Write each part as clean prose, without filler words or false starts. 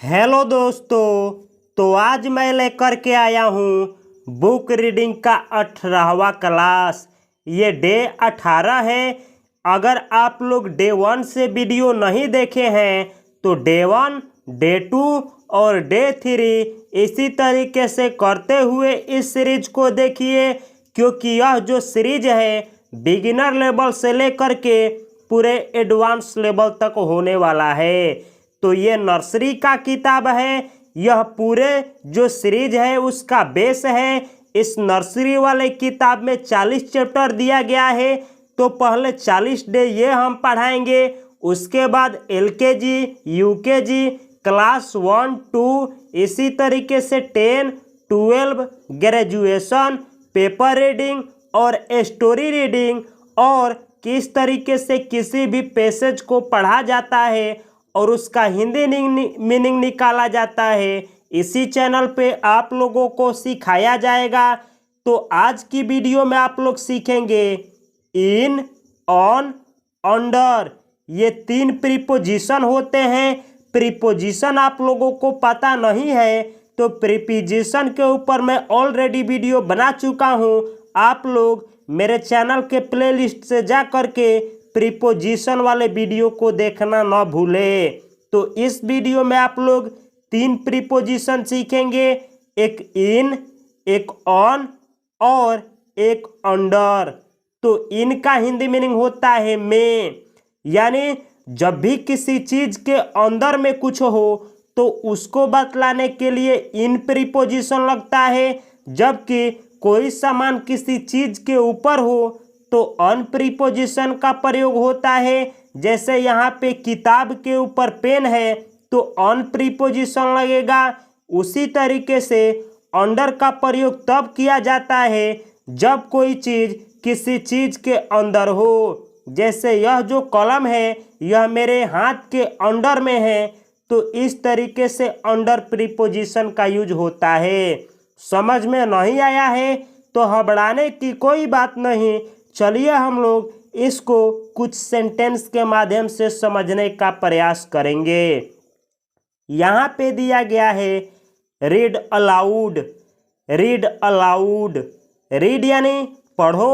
Hello दोस्तों। तो आज मैं लेकर के आया हूँ बुक रीडिंग का 18वां क्लास। ये डे 18 है। अगर आप लोग डे 1 से वीडियो नहीं देखे हैं तो डे 1, डे 2 और डे 3 इसी तरीके से करते हुए इस सीरीज को देखिए, क्योंकि यह जो सीरीज है बिगिनर लेवल से लेकर के पूरे एडवांस लेवल तक होने वाला है। तो ये नर्सरी का किताब है। यह पूरे जो सीरीज है उसका बेस है। इस नर्सरी वाले किताब में 40 चैप्टर दिया गया है। तो पहले 40 डे ये हम पढ़ाएंगे। उसके बाद एलकेजी, यूकेजी, क्लास 1, 2 इसी तरीके से 10, 12 ग्रेजुएशन, पेपर रीडिंग और स्टोरी रीडिंग, और किस तरीके से किसी भी पैसेज को पढ़ा जाता है और उसका हिंदी मीनिंग निकाला जाता है, इसी चैनल पे आप लोगों को सिखाया जाएगा। तो आज की वीडियो में आप लोग सीखेंगे इन, ऑन, अंडर। ये 3 प्रीपोजिशन होते हैं। प्रीपोजिशन आप लोगों को पता नहीं है तो प्रीपोजिशन के ऊपर मैं ऑलरेडी वीडियो बना चुका हूँ। आप लोग मेरे चैनल के प्लेलिस्ट से जा करके प्रीपोजिशन वाले वीडियो को देखना ना भूलें। तो इस वीडियो में आप लोग 3 प्रीपोजिशन सीखेंगे, एक इन, एक ऑन और एक अंडर। तो इन का हिंदी मीनिंग होता है में, यानी जब भी किसी चीज के अंदर में कुछ हो तो उसको बतलाने के लिए इन प्रीपोजिशन लगता है। जबकि कोई सामान किसी चीज के ऊपर हो तो अन प्रीपोजिशन का प्रयोग होता है। जैसे यहाँ पे किताब के ऊपर पेन है तो अन प्रीपोजिशन लगेगा। उसी तरीके से अंडर का प्रयोग तब किया जाता है जब कोई चीज किसी चीज के अंदर हो। जैसे यह जो कलम है यह मेरे हाथ के अंडर में है, तो इस तरीके से अंडर प्रीपोजिशन का यूज होता है। समझ में नहीं आया है तो घबराने की कोई बात नहीं। चलिए हम लोग इसको कुछ सेंटेंस के माध्यम से समझने का प्रयास करेंगे। यहाँ पे दिया गया है read aloud. Read aloud, read यानी पढ़ो,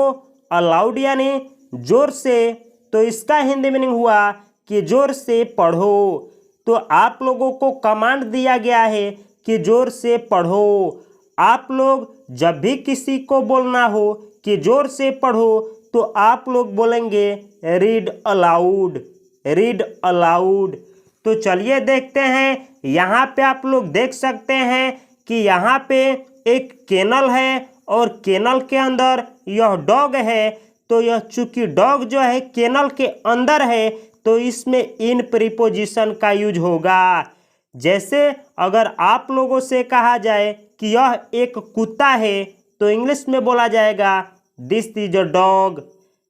अलाउड यानी जोर से। तो इसका हिंदी मीनिंग हुआ कि जोर से पढ़ो। तो आप लोगों को कमांड दिया गया है कि जोर से पढ़ो। आप लोग जब भी किसी को बोलना हो कि जोर से पढ़ो तो आप लोग बोलेंगे रीड अलाउड, रीड अलाउड। तो चलिए देखते हैं। यहाँ पे आप लोग देख सकते हैं कि यहाँ पे एक केनल है और केनल के अंदर यह डॉग है। तो यह चूंकि डॉग जो है केनल के अंदर है तो इसमें इन प्रीपोजिशन का यूज होगा। जैसे अगर आप लोगों से कहा जाए कि यह एक कुत्ता है तो इंग्लिश में बोला जाएगा this is a dog,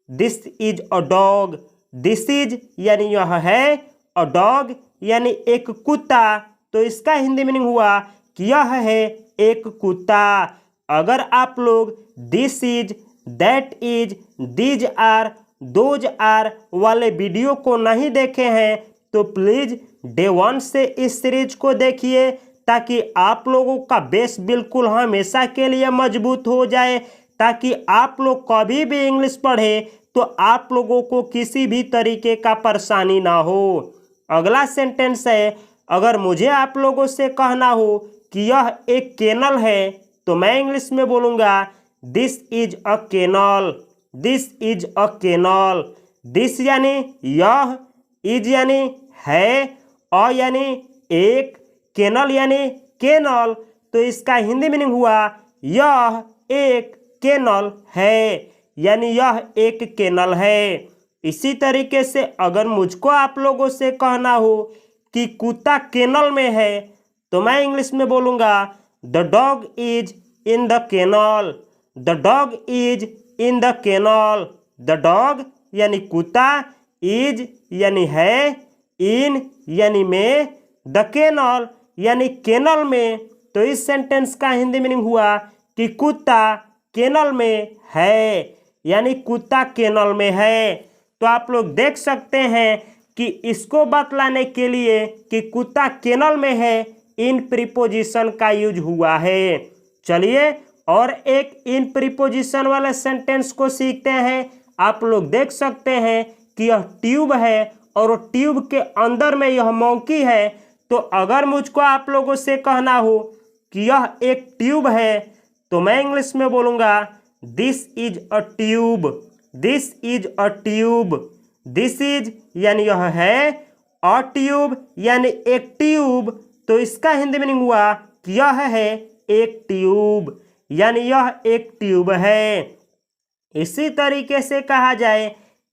this is a dog. This is यानी यह है, अ डॉग यानी एक कुत्ता। तो इसका हिंदी मीनिंग हुआ कि यह है एक कुत्ता। अगर आप लोग this is, that is, these are, those are वाले वीडियो को नहीं देखे हैं तो प्लीज डे 1 से इस सीरीज को देखिए, ताकि आप लोगों का बेस बिल्कुल हमेशा के लिए मजबूत हो जाए, ताकि आप लोग कभी भी इंग्लिश पढ़े तो आप लोगों को किसी भी तरीके का परेशानी ना हो। अगला सेंटेंस है, अगर मुझे आप लोगों से कहना हो कि यह एक केनल है तो मैं इंग्लिश में बोलूँगा this is a kennel, this is a kennel. This यानी यह, इज यानी है, अ यानी एक, केनल यानी केनल। तो इसका हिंदी मीनिंग हुआ यह एक केनल है, यानी यह एक केनल है। इसी तरीके से अगर मुझको आप लोगों से कहना हो कि कुत्ता केनल में है तो मैं इंग्लिश में बोलूँगा the dog is in the kennel, the dog is in the kennel. The dog यानी कुत्ता, इज यानी है, इन यानी में, द केनल यानी केनल में। तो इस सेंटेंस का हिंदी मीनिंग हुआ कि कुत्ता केनल में है, यानी कुत्ता केनल में है। तो आप लोग देख सकते हैं कि इसको बतलाने के लिए कि कुत्ता केनल में है, इन प्रीपोजिशन का यूज हुआ है। चलिए और एक इन प्रीपोजिशन वाले सेंटेंस को सीखते हैं। आप लोग देख सकते हैं कि यह ट्यूब है और ट्यूब के अंदर में यह मंकी है। तो अगर मुझको आप लोगों से कहना हो कि यह एक ट्यूब है, तो मैं इंग्लिश में बोलूँगा this is a tube, this is a tube. This is यानी यह है, अ ट्यूब यानी एक ट्यूब, तो इसका हिंदी मीनिंग हुआ कि यह है एक ट्यूब, यानी यह एक ट्यूब है। इसी तरीके से कहा जाए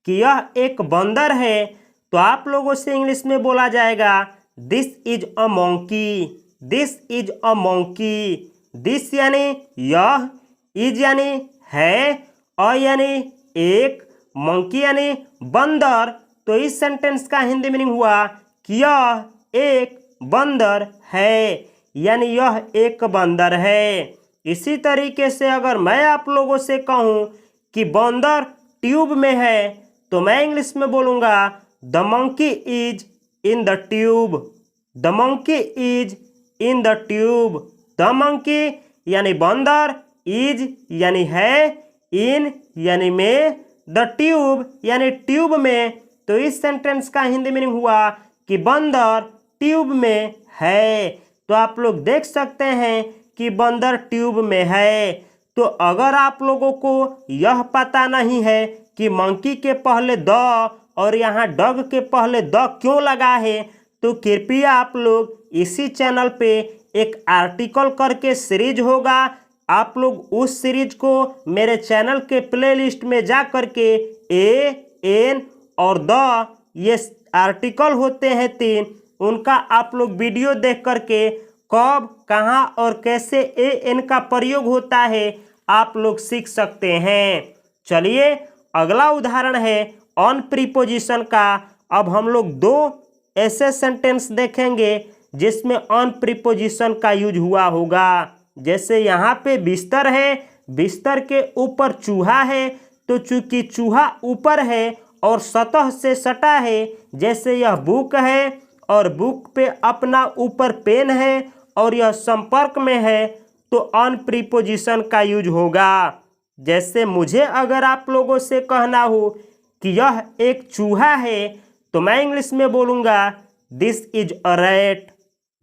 कि यह एक बंदर है, तो आप लोगों से इंग्लिश में बोला जाएगा this is a monkey, this is a monkey. This यानी यह, इज यानी है, अ यानी एक, मंकी यानी बंदर। तो इस सेंटेंस का हिंदी मीनिंग हुआ कि यह एक बंदर है, यानी यह एक बंदर है। इसी तरीके से अगर मैं आप लोगों से कहूँ कि बंदर ट्यूब में है, तो मैं इंग्लिश में बोलूँगा the monkey is in the tube, the monkey is in the tube. The monkey यानी बंदर, इज यानी है, इन यानी में, द ट्यूब यानी ट्यूब में। तो इस सेंटेंस का हिंदी मीनिंग हुआ कि बंदर ट्यूब में है। तो आप लोग देख सकते हैं कि बंदर ट्यूब में है। तो अगर आप लोगों को यह पता नहीं है कि मंकी के पहले द और यहाँ डग के पहले द क्यों लगा है, तो कृपया आप लोग इसी चैनल पे एक आर्टिकल करके सीरीज होगा, आप लोग उस सीरीज को मेरे चैनल के प्लेलिस्ट में जा करके ए, एन और द ये आर्टिकल होते हैं 3, उनका आप लोग वीडियो देख करके कब, कहाँ और कैसे ए एन का प्रयोग होता है आप लोग सीख सकते हैं। चलिए अगला उदाहरण है ऑन प्रीपोजिशन का। अब हम लोग 2 ऐसे सेंटेंस देखेंगे जिसमें ऑन प्रीपोजिशन का यूज हुआ होगा। जैसे यहाँ पे बिस्तर है, बिस्तर के ऊपर चूहा है, तो चूंकि चूहा ऊपर है और सतह से सटा है, जैसे यह बुक है और बुक पे अपना ऊपर पेन है और यह संपर्क में है, तो ऑन प्रीपोजिशन का यूज होगा। जैसे मुझे अगर आप लोगों से कहना हो कि यह एक चूहा है, तो मैं इंग्लिश में बोलूँगा this is a rat,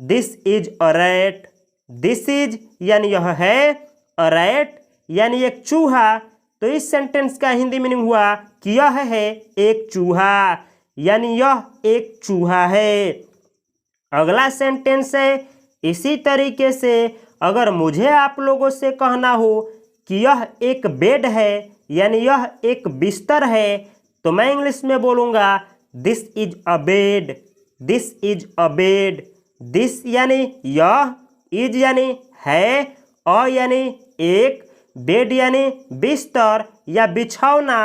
this is a rat. This is यानी यह है, अ रैट यानी एक चूहा। तो इस सेंटेंस का हिंदी मीनिंग हुआ कि यह है एक चूहा, यानी यह एक चूहा है। अगला सेंटेंस है इसी तरीके से अगर मुझे आप लोगों से कहना हो कि यह एक बेड है, यानी यह एक बिस्तर है, तो मैं इंग्लिश में बोलूँगा this is a bed, this is a bed. This यानी यह, इज यानी है, अ यानी एक, बेड यानी बिस्तर या बिछौना।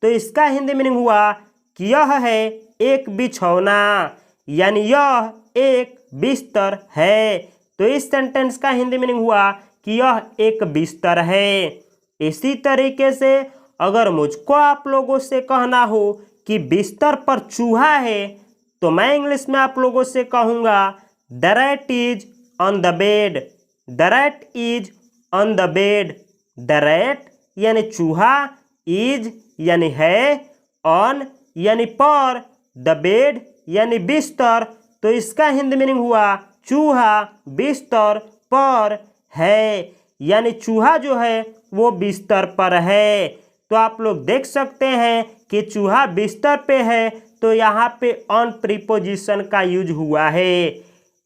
तो इसका हिंदी मीनिंग हुआ कि यह है एक बिछौना, यानी यह एक बिस्तर है। तो इस सेंटेंस का हिंदी मीनिंग हुआ कि यह एक बिस्तर है। इसी तरीके से अगर मुझको आप लोगों से कहना हो कि बिस्तर पर चूहा है, तो मैं इंग्लिश में आप लोगों से कहूँगा the rat is on the bed, the rat is on the bed. The rat यानी चूहा, इज यानी है, ऑन यानी पर, द बेड यानी बिस्तर। तो इसका हिंदी मीनिंग हुआ चूहा बिस्तर पर है, यानी चूहा जो है वो बिस्तर पर है। तो आप लोग देख सकते हैं कि चूहा बिस्तर पे है, तो यहाँ पे ऑन प्रीपोजिशन का यूज हुआ है।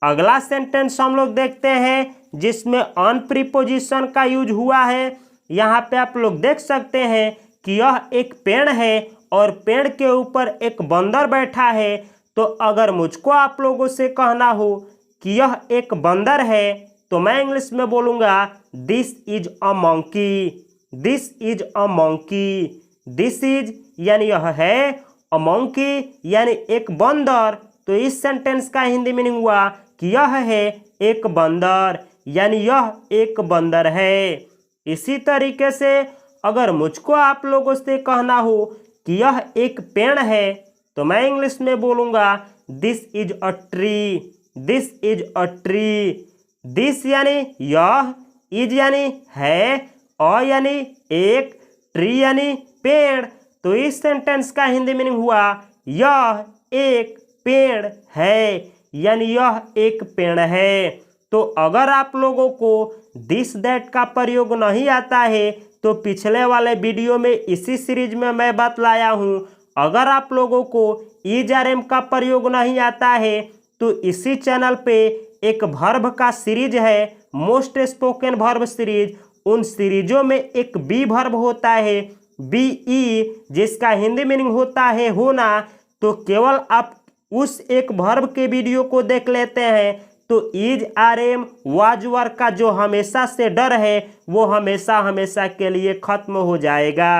अगला सेंटेंस हम लोग देखते हैं जिसमें ऑन प्रीपोजिशन का यूज हुआ है। यहाँ पे आप लोग देख सकते हैं कि यह एक पेड़ है और पेड़ के ऊपर एक बंदर बैठा है। तो अगर मुझको आप लोगों से कहना हो कि यह एक बंदर है, तो मैं इंग्लिश में बोलूँगा this is a monkey, this is a monkey. This is यानी यह है, अ मंकी यानी एक बंदर। तो इस सेंटेंस का हिंदी मीनिंग हुआ कि यह है एक बंदर, यानी यह एक बंदर है। इसी तरीके से अगर मुझको आप लोगों से कहना हो कि यह एक पेड़ है, तो मैं इंग्लिश में बोलूँगा this is a tree, this is a tree. This यानी यह, इज यानी है, अ यानी एक, ट्री यानी पेड़। तो इस सेंटेंस का हिंदी मीनिंग हुआ यह एक पेड़ है, यानी यह एक पेड़ है। तो अगर आप लोगों को दिस दैट का प्रयोग नहीं आता है तो पिछले वाले वीडियो में इसी सीरीज में मैं बतलाया हूँ। अगर आप लोगों को इज और एम का प्रयोग नहीं आता है तो इसी चैनल पे एक वर्ब का सीरीज है, मोस्ट स्पोकन वर्ब सीरीज। उन सीरीजों में एक बी वर्ब होता है, बी ई, जिसका हिंदी मीनिंग होता है होना। तो केवल आप उस एक वर्ब के वीडियो को देख लेते हैं तो is are am was were का जो हमेशा से डर है वो हमेशा हमेशा के लिए खत्म हो जाएगा।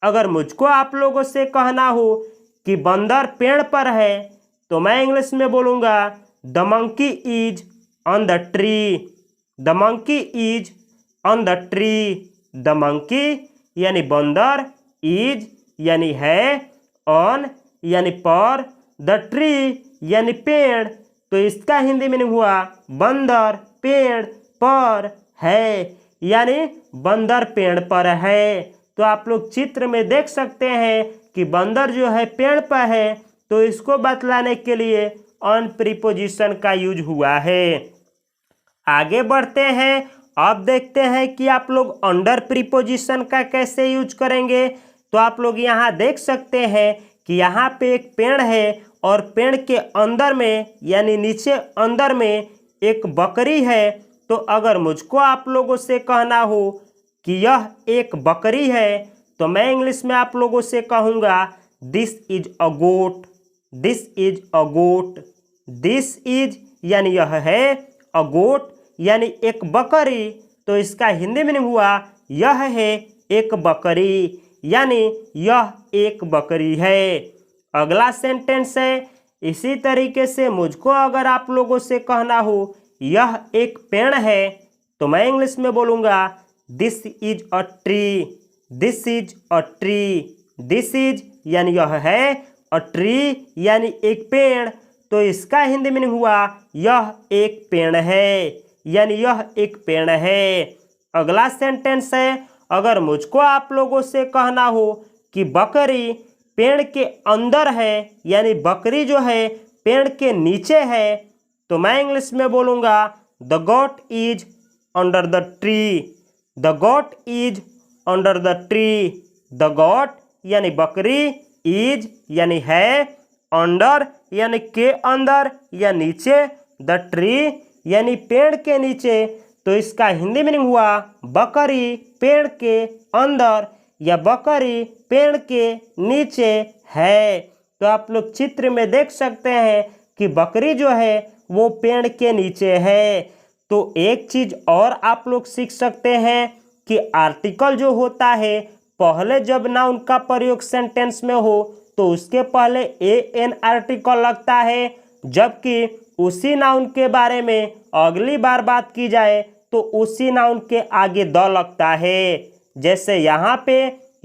अगर मुझको आप लोगों से कहना हो कि बंदर पेड़ पर है तो मैं इंग्लिश में बोलूँगा the monkey is on the tree, the monkey is on the tree. The monkey यानी बंदर, इज यानी है, ऑन यानी पर, द ट्री यानी पेड़। तो इसका हिंदी मीनिंग हुआ बंदर पेड़ पर है, यानी बंदर पेड़ पर है। तो आप लोग चित्र में देख सकते हैं कि बंदर जो है पेड़ पर है, तो इसको बतलाने के लिए ऑन प्रीपोजिशन का यूज हुआ है। आगे बढ़ते हैं, अब देखते हैं कि आप लोग अंडर प्रीपोजिशन का कैसे यूज करेंगे। तो आप लोग यहाँ देख सकते हैं कि यहाँ पे एक पेड़ है और पेड़ के अंदर में यानी नीचे अंदर में एक बकरी है। तो अगर मुझको आप लोगों से कहना हो कि यह एक बकरी है तो मैं इंग्लिश में आप लोगों से कहूँगा this is a goat, this is a goat. This is यानी यह है, अ गोट यानी एक बकरी। तो इसका हिंदी मीनिंग हुआ यह है एक बकरी, यानी यह एक बकरी है। अगला सेंटेंस है, इसी तरीके से मुझको अगर आप लोगों से कहना हो यह एक पेड़ है तो मैं इंग्लिश में बोलूँगा this is a tree, this is a tree. This is यानी यह है, अ ट्री यानी एक पेड़। तो इसका हिंदी मीनिंग हुआ यह एक पेड़ है, यानी यह एक पेड़ है। अगला सेंटेंस है, अगर मुझको आप लोगों से कहना हो कि बकरी पेड़ के अंदर है यानी बकरी जो है पेड़ के नीचे है तो मैं इंग्लिश में बोलूँगा the got is under the tree, the got is under the tree. The got यानी बकरी, इज यानी है, अंडर यानी के अंदर या नीचे, द ट्री यानी पेड़ के नीचे। तो इसका हिंदी मीनिंग हुआ बकरी पेड़ के अंदर या बकरी पेड़ के नीचे है। तो आप लोग चित्र में देख सकते हैं कि बकरी जो है वो पेड़ के नीचे है। तो एक चीज और आप लोग सीख सकते हैं कि आर्टिकल जो होता है पहले जब नाउन का प्रयोग सेंटेंस में हो तो उसके पहले एन आर्टिकल लगता है, जबकि उसी नाउन के बारे में अगली बार बात की जाए तो उसी नाउन के आगे द लगता है। जैसे यहाँ पे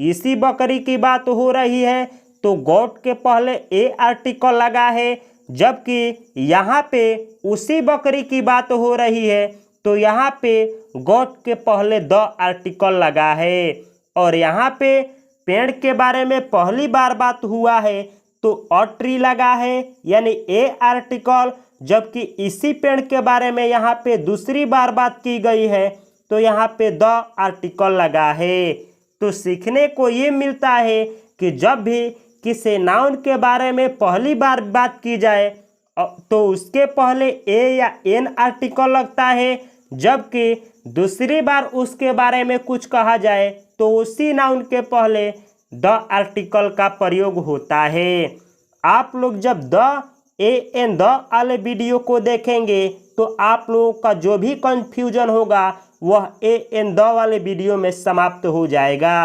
इसी बकरी की बात हो रही है तो गॉट के पहले ए आर्टिकल लगा है, जबकि यहाँ पे उसी बकरी की बात हो रही है तो यहाँ पे गॉट के पहले द आर्टिकल लगा है। और यहाँ पे पेड़ के बारे में पहली बार बात हुआ है तो अ ट्री लगा है यानी ए आर्टिकल, जबकि इसी पेड़ के बारे में यहाँ पे दूसरी बार बात की गई है तो यहाँ पे द आर्टिकल लगा है। तो सीखने को ये मिलता है कि जब भी किसी नाउन के बारे में पहली बार बात की जाए तो उसके पहले ए या एन आर्टिकल लगता है, जबकि दूसरी बार उसके बारे में कुछ कहा जाए तो उसी नाउन के पहले द आर्टिकल का प्रयोग होता है। आप लोग जब द ए एन द वाले वीडियो को देखेंगे तो आप लोगों का जो भी कंफ्यूजन होगा वह ए एन द वाले वीडियो में समाप्त हो जाएगा।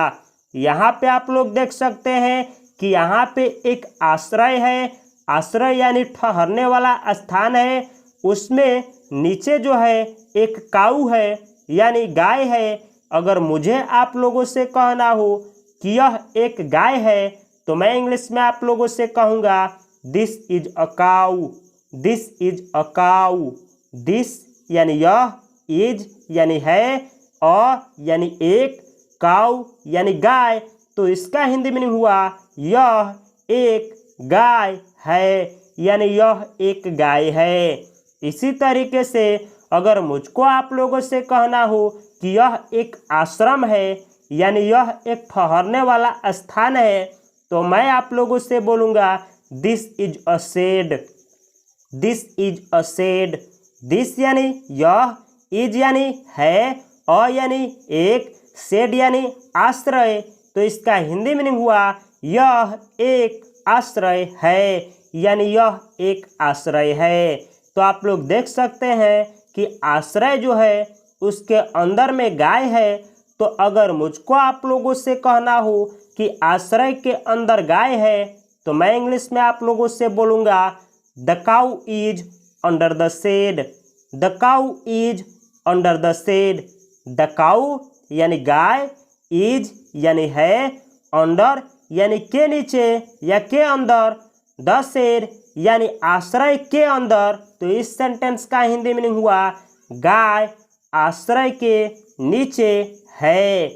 यहाँ पे आप लोग देख सकते हैं कि यहाँ पे एक आश्रय है, आश्रय यानी ठहरने वाला स्थान है। उसमें नीचे जो है एक काऊ है यानी गाय है। अगर मुझे आप लोगों से कहना हो कि यह एक गाय है तो मैं इंग्लिश में आप लोगों से कहूँगा this is a cow, this is a cow. This यानी यह, इज यानी है, अ यानी एक, काऊ यानी गाय। तो इसका हिंदी मीनिंग हुआ यह एक गाय है, यानी यह एक गाय है। इसी तरीके से अगर मुझको आप लोगों से कहना हो कि यह एक आश्रम है, यानी यह एक ठहरने वाला स्थान है, तो मैं आप लोगों से बोलूँगा this is a shed, this is a shed. This यानी यह, इज यानी है, अ यानी एक, शेड यानी आश्रय। तो इसका हिंदी मीनिंग हुआ यह एक आश्रय है, यानी यह एक आश्रय है। तो आप लोग देख सकते हैं कि आश्रय जो है उसके अंदर में गाय है। तो अगर मुझको आप लोगों से कहना हो कि आश्रय के अंदर गाय है, तो मैं इंग्लिश में आप लोगों से बोलूँगा the cow is under the shade, the cow is under the shade. The cow यानी गाय, इज यानी है, अंडर यानी के नीचे या के अंदर, द शेड यानी आश्रय के अंदर। तो इस सेंटेंस का हिंदी मीनिंग हुआ गाय आश्रय के नीचे है।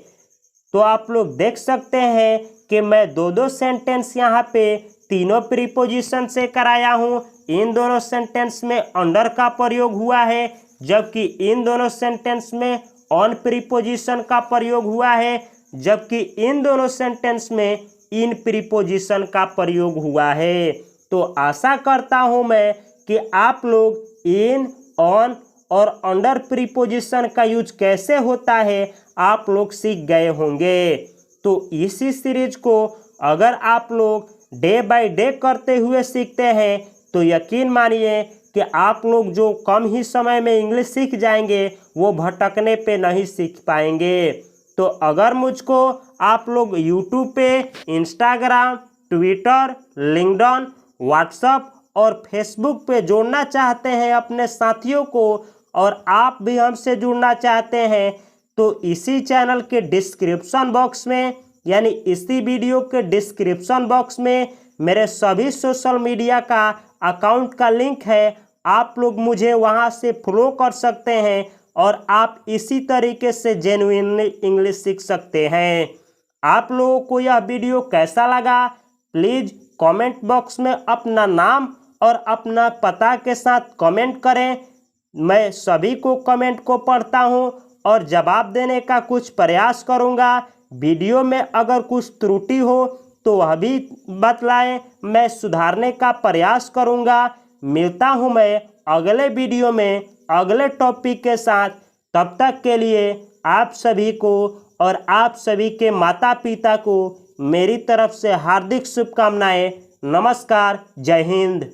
तो आप लोग देख सकते हैं कि मैं दो सेंटेंस यहाँ पे तीनों प्रीपोजिशन से कराया हूँ। इन दोनों सेंटेंस में अंडर का प्रयोग हुआ है, जबकि इन दोनों सेंटेंस में ऑन प्रीपोजिशन का प्रयोग हुआ है, जबकि इन दोनों सेंटेंस में इन प्रीपोजिशन का प्रयोग हुआ है। तो आशा करता हूँ मैं कि आप लोग इन, ऑन और अंडर प्रीपोजिशन का यूज कैसे होता है आप लोग सीख गए होंगे। तो इसी सीरीज को अगर आप लोग डे बाय डे करते हुए सीखते हैं तो यकीन मानिए कि आप लोग जो कम ही समय में इंग्लिश सीख जाएंगे वो भटकने पे नहीं सीख पाएंगे। तो अगर मुझको आप लोग यूट्यूब पे, इंस्टाग्राम, ट्विटर, लिंक्डइन, व्हाट्सएप और फेसबुक पे जोड़ना चाहते हैं अपने साथियों को, और आप भी हमसे जुड़ना चाहते हैं, तो इसी चैनल के डिस्क्रिप्शन बॉक्स में, यानी इसी वीडियो के डिस्क्रिप्शन बॉक्स में मेरे सभी सोशल मीडिया का अकाउंट का लिंक है। आप लोग मुझे वहां से फॉलो कर सकते हैं और आप इसी तरीके से जेन्युइनली इंग्लिश सीख सकते हैं। आप लोगों को यह वीडियो कैसा लगा प्लीज़ कमेंट बॉक्स में अपना नाम और अपना पता के साथ कमेंट करें। मैं सभी को कमेंट को पढ़ता हूं और जवाब देने का कुछ प्रयास करूंगा। वीडियो में अगर कुछ त्रुटि हो तो वह भी बतलाएं, मैं सुधारने का प्रयास करूंगा। मिलता हूं मैं अगले वीडियो में अगले टॉपिक के साथ। तब तक के लिए आप सभी को और आप सभी के माता पिता को मेरी तरफ से हार्दिक शुभकामनाएं। नमस्कार, जय हिंद।